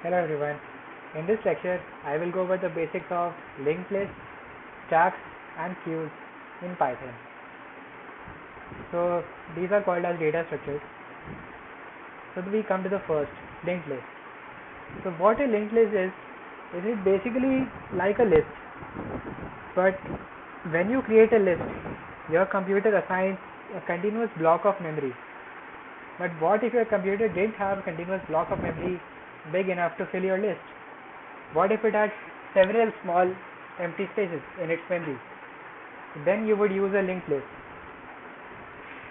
Hello everyone. In this lecture, I will go over the basics of linked lists, stacks and queues in Python. So these are called as data structures. So we come to the first, linked list. So what a linked list is it basically like a list, but when you create a list, your computer assigns a continuous block of memory. But what if your computer didn't have a continuous block of memory big enough to fill your list? What if it had several small empty spaces in its memory? Then you would use a linked list.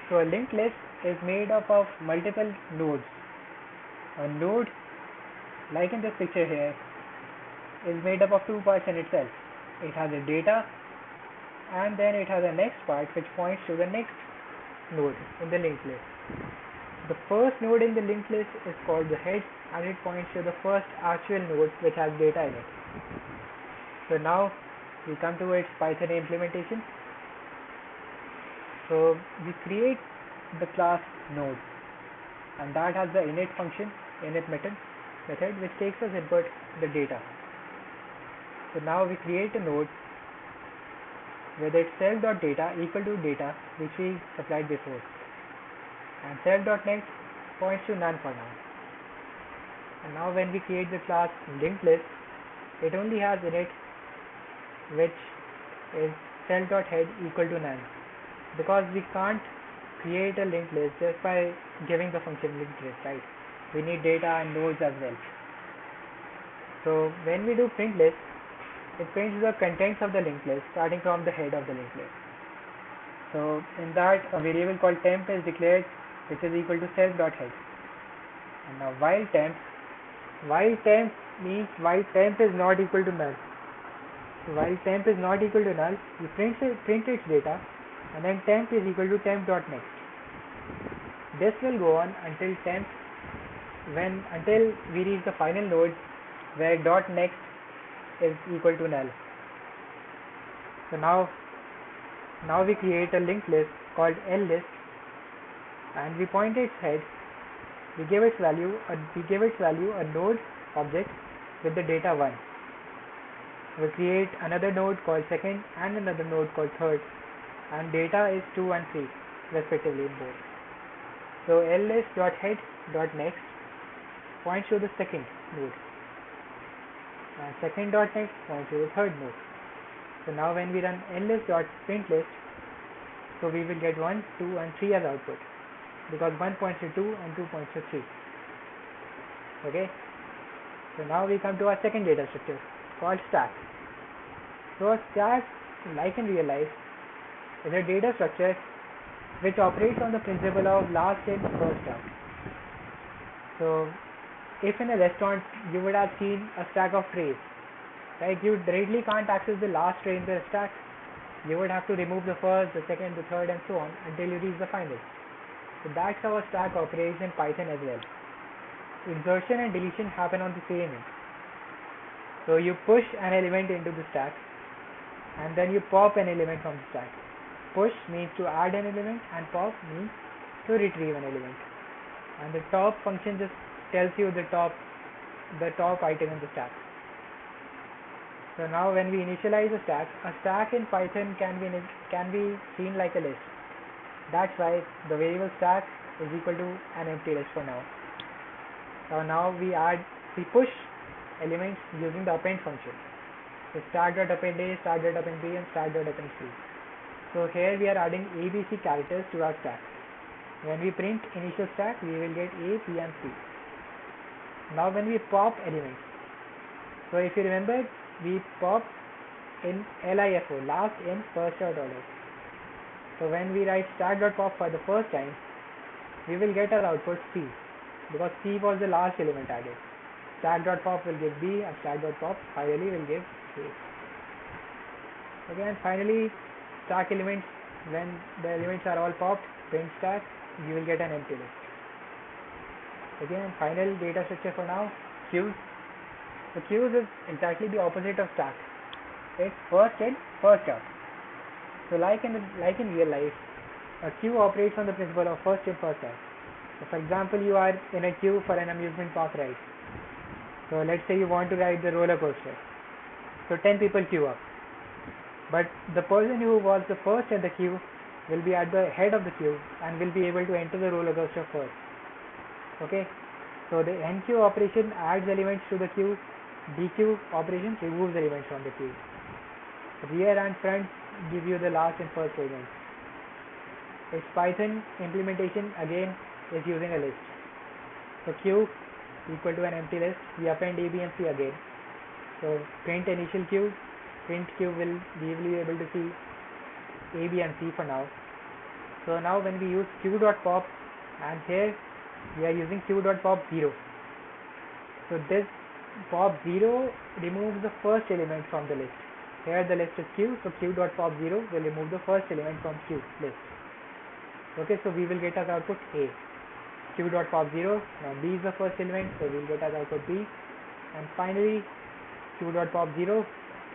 So a linked list is made up of multiple nodes. A node, like in this picture here, is made up of two parts in itself. It has a data and then it has a next part which points to the next node in the linked list. The first node in the linked list is called the head and it points to the first actual node which has data in it. So now we come to its Python implementation. So we create the class node and that has the init function, init method which takes as input the data. So now we create a node with its self.data equal to data which we supplied before, and self.next points to none for now. And now when we create the class linked list, it only has init which is self.head equal to none, because we can't create a linked list just by giving the function linked list, right? We need data and nodes as well. So when we do print list, it prints the contents of the linked list starting from the head of the linked list. So in that, a variable called temp is declared which is equal to self.head. And now while temp means while temp is not equal to null. So while temp is not equal to null, we print its data and then temp is equal to temp.next. This will go on until until we reach the final node where .next is equal to null. So now we create a linked list called list and we point its head. We give its value a node object with the data 1. We create another node called second and another node called third, and data is 2 and 3 respectively in both. So list.head.next points to the second node and second.next points to the third node. So now when we run list.printlist, so we will get 1, 2 and 3 as output, because 1 points to 2 and 2 points to 3. Okay. So now we come to our second data structure called stack. So a stack, like in real life, is a data structure which operates on the principle of last in, first out. So if in a restaurant you would have seen a stack of trays, right? You directly can't access the last tray in the stack. You would have to remove the first, the second, the third and so on until you reach the final. So that's how a stack operates in Python as well. Insertion and deletion happen on the same end. So you push an element into the stack and then you pop an element from the stack. Push means to add an element and pop means to retrieve an element. And the top function just tells you the top item in the stack. So now when we initialize a stack in Python can be seen like a list. That's why the variable stack is equal to an empty list for now. So now we push elements using the append function. So start.append A, start.append B and start.append C. So here we are adding ABC characters to our stack. When we print initial stack, we will get A, B and C. Now when we pop elements, so if you remember, we pop in LIFO, last in, first out order. So when we write stack.pop for the first time, we will get our output C, because C was the last element added. Stack.pop will give B and stack.pop finally will give A. Again, finally, stack elements, when the elements are all popped, print stack, you will get an empty list. Again, final data structure for now, queues. So queues is exactly the opposite of stack. It's first in, first out. So like in real life, a queue operates on the principle of first in, first out. So for example, you are in a queue for an amusement park ride. So let's say you want to ride the roller coaster. So 10 people queue up. But the person who was the first in the queue will be at the head of the queue and will be able to enter the roller coaster first. Okay. So the enqueue operation adds elements to the queue. Dequeue operation removes elements from the queue. Rear and front give you the last and first elements. Its Python implementation again is using a list. So queue equal to an empty list. We append A, B and C again. So print initial queue. Print queue we will be able to see A, B and C for now. So now when we use queue.pop, and here we are using queue.pop0. So this pop0 removes the first element from the list. Here the list is queue, so queue.pop0 will remove the first element from queue list. Okay, so we will get as output A. Queue.pop0, now B is the first element, so we will get as output B. And finally queue.pop0,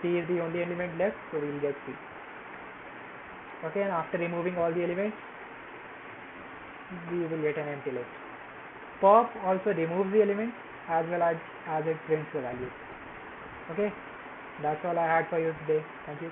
C is the only element left, so we will get C. Okay, and after removing all the elements, we will get an empty list. Pop also removes the elements as well as it prints the values. Okay, that's all I had for you today. Thank you.